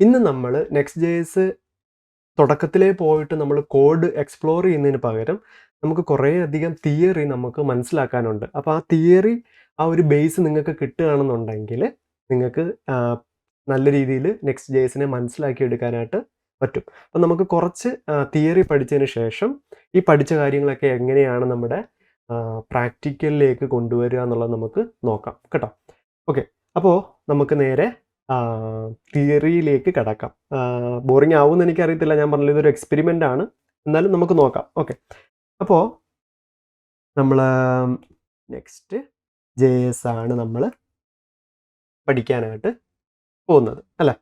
ഇന്ന് നമ്മൾ Next.js തുടക്കത്തിലേ പോയിട്ട് നമ്മൾ കോഡ് എക്സ്പ്ലോർ ചെയ്യുന്നതിന് പകരം നമുക്ക് കുറേയധികം തിയറി നമുക്ക് മനസ്സിലാക്കാനുണ്ട്. അപ്പോൾ ആ തിയറി ആ ഒരു ബേസ് നിങ്ങൾക്ക് കിട്ടുകയാണെന്നുണ്ടെങ്കിൽ നിങ്ങൾക്ക് നല്ല രീതിയിൽ Next.jsനെ മനസ്സിലാക്കിയെടുക്കാനായിട്ട് പറ്റും. അപ്പോൾ നമുക്ക് കുറച്ച് തിയറി പഠിച്ചതിന് ശേഷം ഈ പഠിച്ച കാര്യങ്ങളൊക്കെ എങ്ങനെയാണ് നമ്മുടെ പ്രാക്ടിക്കലിലേക്ക് കൊണ്ടുവരിക എന്നുള്ളത് നമുക്ക് നോക്കാം കേട്ടോ. ഓക്കെ, അപ്പോൾ നമുക്ക് നേരെ തിയറിയിലേക്ക് കടക്കാം. ബോറിംഗ് ആവുമെന്ന് എനിക്കറിയത്തില്ല, ഞാൻ പറഞ്ഞത് ഇതൊരു എക്സ്പെരിമെൻ്റ് ആണ്, എന്നാലും നമുക്ക് നോക്കാം. ഓക്കെ, അപ്പോൾ നമ്മൾ Next.js ആണ് നമ്മൾ പഠിക്കാനായിട്ട് പോകുന്നത് അല്ലേ.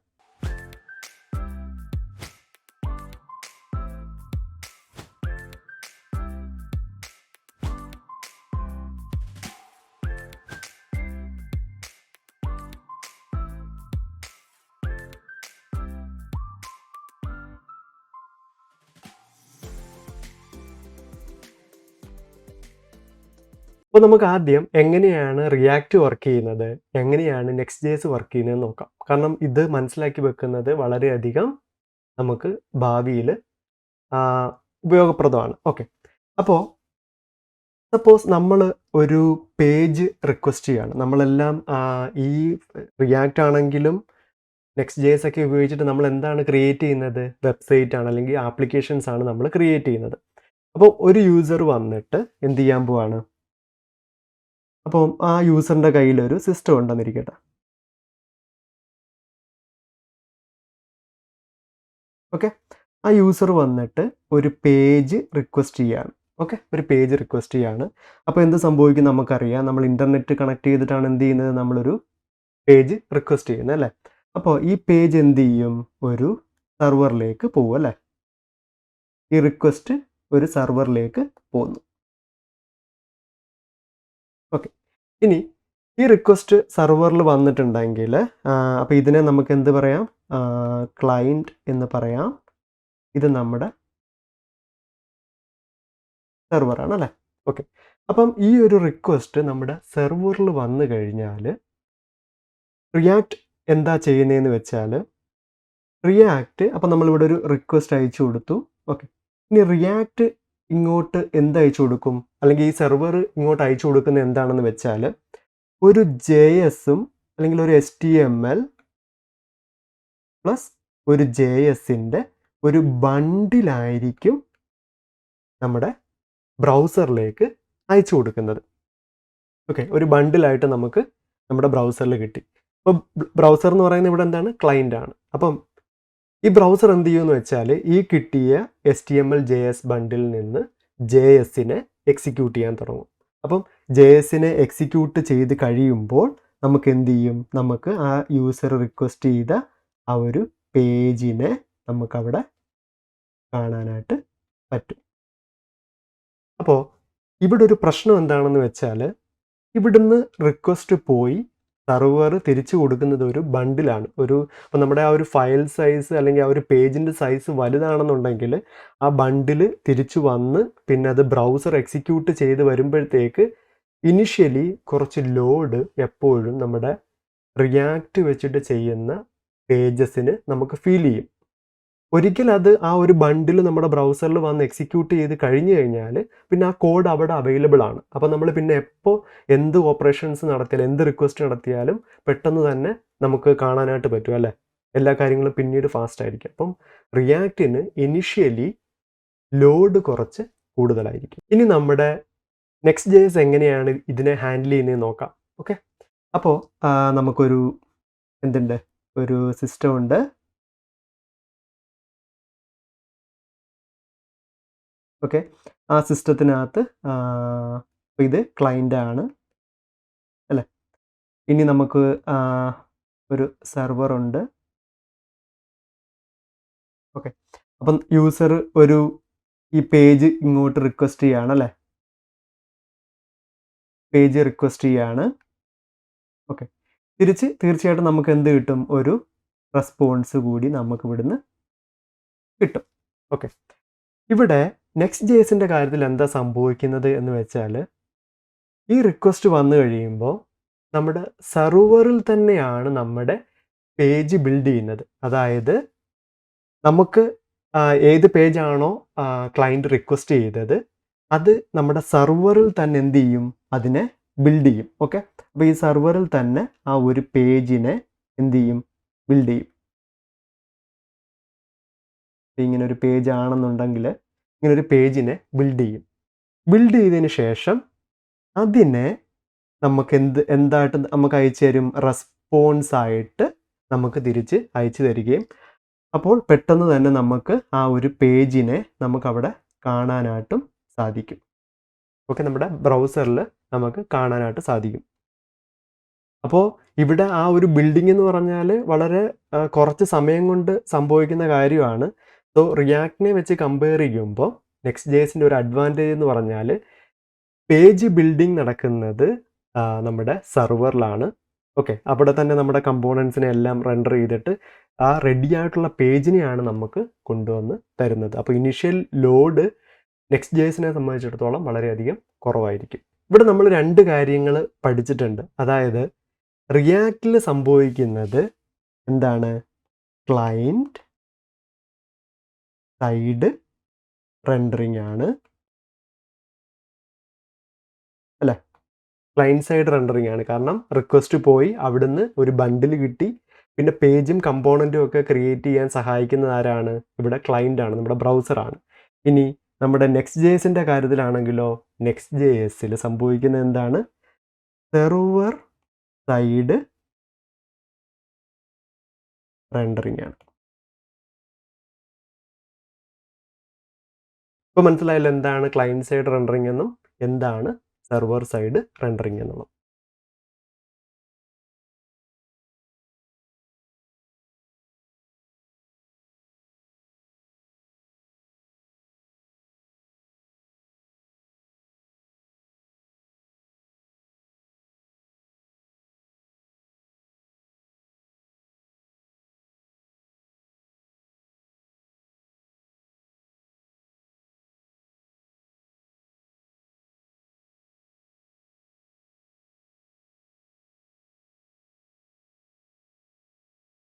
അപ്പോൾ നമുക്ക് ആദ്യം എങ്ങനെയാണ് റിയാക്റ്റ് വർക്ക് ചെയ്യുന്നത്, എങ്ങനെയാണ് Next.js വർക്ക് ചെയ്യുന്നത് നോക്കാം. കാരണം ഇത് മനസ്സിലാക്കി വെക്കുന്നത് വളരെയധികം നമുക്ക് ഭാവിയിൽ ഉപയോഗപ്രദമാണ്. ഓക്കെ, അപ്പോൾ സപ്പോസ് നമ്മൾ ഒരു പേജ് റിക്വസ്റ്റ് ചെയ്യാണ്. നമ്മളെല്ലാം ഈ റിയാക്റ്റ് ആണെങ്കിലും Next.js ഒക്കെ ഉപയോഗിച്ചിട്ട് നമ്മൾ എന്താണ് ക്രിയേറ്റ് ചെയ്യുന്നത്? വെബ്സൈറ്റ് ആണ് അല്ലെങ്കിൽ ആപ്ലിക്കേഷൻസ് ആണ് നമ്മൾ ക്രിയേറ്റ് ചെയ്യുന്നത്. അപ്പോൾ ഒരു യൂസർ വന്നിട്ട് എന്ത് ചെയ്യാൻ പോവാണ്? അപ്പം ആ യൂസറിൻ്റെ കയ്യിലൊരു സിസ്റ്റം ഉണ്ടെന്നിരിക്കട്ടെ. ഓക്കെ, ആ യൂസർ വന്നിട്ട് ഒരു പേജ് റിക്വസ്റ്റ് ചെയ്യാണ്. ഓക്കെ, ഒരു പേജ് റിക്വസ്റ്റ് ചെയ്യാണ്. അപ്പോൾ എന്ത് സംഭവിക്കും നമുക്കറിയാം. നമ്മൾ ഇൻ്റർനെറ്റ് കണക്ട് ചെയ്തിട്ടാണ് എന്ത് ചെയ്യുന്നത്? നമ്മളൊരു പേജ് റിക്വസ്റ്റ് ചെയ്യുന്നത് അല്ലേ. അപ്പോൾ ഈ പേജ് എന്ത് ചെയ്യും? ഒരു സെർവറിലേക്ക് പോകും അല്ലേ. ഈ റിക്വസ്റ്റ് ഒരു സെർവറിലേക്ക് പോകുന്നു. ഓക്കെ, ഇനി ഈ റിക്വസ്റ്റ് സെർവറിൽ വന്നിട്ടുണ്ടെങ്കിൽ അപ്പോൾ ഇതിനെ നമുക്ക് എന്ത് പറയാം? ക്ലയൻറ്റ് എന്ന് പറയാം. ഇത് നമ്മുടെ സെർവറാണ് അല്ലേ. ഓക്കെ, അപ്പം ഈ ഒരു റിക്വസ്റ്റ് നമ്മുടെ സെർവറിൽ വന്നു കഴിഞ്ഞാൽ റിയാക്റ്റ് എന്താ ചെയ്യുന്നതെന്ന് വെച്ചാൽ റിയാക്റ്റ്, അപ്പം നമ്മളിവിടെ ഒരു റിക്വസ്റ്റ് അയച്ചു കൊടുത്തു. ഓക്കെ, ഇനി റിയാക്റ്റ് ഇങ്ങോട്ട് എന്ത് അയച്ചു കൊടുക്കും? അല്ലെങ്കിൽ ഈ സെർവർ ഇങ്ങോട്ട് അയച്ചു കൊടുക്കുന്നത് എന്താണെന്ന് വെച്ചാൽ ഒരു JSഉം അല്ലെങ്കിൽ ഒരു HTML പ്ലസ് ഒരു JSൻ്റെ ഒരു ബണ്ടിലായിരിക്കും നമ്മുടെ ബ്രൗസറിലേക്ക് അയച്ചു കൊടുക്കുന്നത്. ഓക്കെ, ഒരു ബണ്ടിലായിട്ട് നമുക്ക് നമ്മുടെ ബ്രൗസറിൽ കിട്ടി. അപ്പോൾ ബ്രൗസർ എന്ന് പറയുന്നത് ഇവിടെ എന്താണ്? ക്ലയൻ്റ് ആണ്. അപ്പം ഈ ബ്രൗസർ എന്ത് ചെയ്യുമെന്ന് വെച്ചാൽ ഈ കിട്ടിയ HTML JS ബണ്ടിൽ നിന്ന് JSനെ എക്സിക്യൂട്ട് ചെയ്യാൻ തുടങ്ങും. അപ്പം JSനെ എക്സിക്യൂട്ട് ചെയ്ത് കഴിയുമ്പോൾ നമുക്ക് എന്ത് ചെയ്യും? നമുക്ക് ആ യൂസർ റിക്വസ്റ്റ് ചെയ്ത ആ ഒരു പേജിനെ നമുക്കവിടെ കാണാനായിട്ട് പറ്റും. അപ്പോൾ ഇവിടെ ഒരു പ്രശ്നം എന്താണെന്ന് വെച്ചാൽ ഇവിടുന്ന് റിക്വസ്റ്റ് പോയി സെർവർ തിരിച്ചു കൊടുക്കുന്നത് ഒരു ബണ്ടിലാണ്. അപ്പോൾ നമ്മുടെ ആ ഒരു ഫയൽ സൈസ് അല്ലെങ്കിൽ ആ ഒരു പേജിൻ്റെ സൈസ് വലുതാണെന്നുണ്ടെങ്കിൽ ആ ബണ്ടിൽ തിരിച്ചു വന്ന് പിന്നെ അത് ബ്രൗസർ എക്സിക്യൂട്ട് ചെയ്ത് വരുമ്പോഴത്തേക്ക് ഇനിഷ്യലി കുറച്ച് ലോഡ് എപ്പോഴും നമ്മുടെ റിയാക്റ്റ് വെച്ചിട്ട് ചെയ്യുന്ന പേജസിന് നമുക്ക് ഫീൽ ചെയ്യും. ഒരിക്കൽ അത് ആ ഒരു ബണ്ടിൽ നമ്മുടെ ബ്രൗസറിൽ വന്ന് എക്സിക്യൂട്ട് ചെയ്ത് കഴിഞ്ഞു കഴിഞ്ഞാൽ പിന്നെ ആ കോഡ് അവിടെ അവൈലബിൾ ആണ്. അപ്പോൾ നമ്മൾ പിന്നെ എപ്പോൾ എന്ത് ഓപ്പറേഷൻസ് നടത്തിയാലും എന്ത് റിക്വസ്റ്റ് നടത്തിയാലും പെട്ടെന്ന് തന്നെ നമുക്ക് കാണാനായിട്ട് പറ്റും അല്ലേ. എല്ലാ കാര്യങ്ങളും പിന്നീട് ഫാസ്റ്റ് ആയിരിക്കും. അപ്പം റിയാക്റ്റിന് ഇനിഷ്യലി ലോഡ് കുറച്ച് കൂടുതലായിരിക്കും. ഇനി നമ്മുടെ Next.js എങ്ങനെയാണ് ഇതിനെ ഹാൻഡിൽ ചെയ്യുന്നത് നോക്കാം. ഓക്കെ, അപ്പോൾ നമുക്കൊരു എന്തുണ്ട്? ഒരു സിസ്റ്റം ഉണ്ട്. ഓക്കെ, ആ സിസ്റ്റത്തിനകത്ത് ഇത് ക്ലയൻ്റ് ആണ് അല്ലേ. ഇനി നമുക്ക് ഒരു സെർവർ ഉണ്ട്. ഓക്കെ, അപ്പം യൂസർ ഈ പേജ് ഇങ്ങോട്ട് റിക്വസ്റ്റ് ചെയ്യാണ് അല്ലേ. പേജ് റിക്വസ്റ്റ് ചെയ്യാണ്. ഓക്കെ, തീർച്ചയായിട്ടും നമുക്ക് എന്ത് കിട്ടും? ഒരു റെസ്പോൺസ് കൂടി നമുക്ക് ഇവിടുന്ന് കിട്ടും. ഓക്കെ, ഇവിടെ Next.jsൻ്റെ കാര്യത്തിൽ എന്താ സംഭവിക്കുന്നത് എന്ന് വെച്ചാൽ ഈ റിക്വസ്റ്റ് വന്നു കഴിയുമ്പോൾ നമ്മുടെ സെർവറിൽ തന്നെയാണ് നമ്മുടെ പേജ് ബിൽഡ് ചെയ്യുന്നത്. അതായത് നമുക്ക് ഏത് പേജാണോ ക്ലയൻറ്റ് റിക്വസ്റ്റ് ചെയ്തത് അത് നമ്മുടെ സെർവറിൽ തന്നെ എന്ത് ചെയ്യും, അതിനെ ബിൽഡ് ചെയ്യും. ഓക്കെ, അപ്പോൾ ഈ സെർവറിൽ തന്നെ ആ ഒരു പേജിനെ എന്ത് ചെയ്യും, ബിൽഡ് ചെയ്യും. ഇങ്ങനെ ഒരു പേജ് ആണെന്നുണ്ടെങ്കിൽ ഇങ്ങനെ ഒരു പേജിനെ ബിൽഡ് ചെയ്യും. ബിൽഡ് ചെയ്തതിന് ശേഷം അതിനെ നമുക്ക് എന്തായിട്ട് നമുക്ക് അയച്ചു തരും, റെസ്പോൺസ് ആയിട്ട് നമുക്ക് തിരിച്ച് അയച്ചു തരികയും അപ്പോൾ പെട്ടെന്ന് തന്നെ നമുക്ക് ആ ഒരു പേജിനെ നമുക്കവിടെ കാണാനായിട്ടും സാധിക്കും. ഓക്കെ, നമ്മുടെ ബ്രൗസറിൽ നമുക്ക് കാണാനായിട്ട് സാധിക്കും. അപ്പോൾ ഇവിടെ ആ ഒരു ബിൽഡിംഗ് എന്ന് പറഞ്ഞാൽ വളരെ കുറച്ച് സമയം കൊണ്ട് സംഭവിക്കുന്ന കാര്യമാണ്. സോ റിയാക്റ്റിനെ വെച്ച് കമ്പയർ ചെയ്യുമ്പോൾ Next.jsന്റെ ഒരു അഡ്വാൻറ്റേജ് എന്ന് പറഞ്ഞാൽ പേജ് ബിൽഡിംഗ് നടക്കുന്നത് നമ്മുടെ സെർവറിലാണ്. ഓക്കെ, അവിടെ തന്നെ നമ്മുടെ കമ്പോണൻസിനെ എല്ലാം റെൻഡർ ചെയ്തിട്ട് ആ റെഡി ആയിട്ടുള്ള പേജിനെയാണ് നമുക്ക് കൊണ്ടുവന്ന് തരുന്നത്. അപ്പോൾ ഇനിഷ്യൽ ലോഡ് Next.jsനെ സംബന്ധിച്ചിടത്തോളം വളരെയധികം കുറവായിരിക്കും. ഇവിടെ നമ്മൾ 2 കാര്യങ്ങൾ പഠിച്ചിട്ടുണ്ട്. അതായത് റിയാക്റ്റിൽ സംഭവിക്കുന്നത് എന്താണ്, ക്ലയൻറ്റ് സൈഡ് റെൻഡറിങ് ആണ് അല്ലേ. ക്ലയൻറ്റ് സൈഡ് റെൻഡറിങ് ആണ്. കാരണം റിക്വസ്റ്റ് പോയി അവിടുന്ന് ഒരു ബണ്ടിൽ കിട്ടി, പിന്നെ പേജും കമ്പോണൻറ്റും ഒക്കെ ക്രിയേറ്റ് ചെയ്യാൻ സഹായിക്കുന്നത് ആരാണ്, ഇവിടെ ക്ലയൻ്റ് ആണ്, നമ്മുടെ ബ്രൗസറാണ്. ഇനി നമ്മുടെ Next.jsന്റെ കാര്യത്തിലാണെങ്കിലോ Next.jsൽ സംഭവിക്കുന്നത് എന്താണ്, സെർവർ സൈഡ് റെൻഡറിങ് ആണ്. ഇപ്പോൾ മനസ്സിലായല്ലോ എന്താണ് ക്ലയൻറ്റ് സൈഡ് റെൻഡറിങ് എന്നും എന്താണ് സെർവർ സൈഡ് റെൻഡറിങ് എന്നുള്ളത്.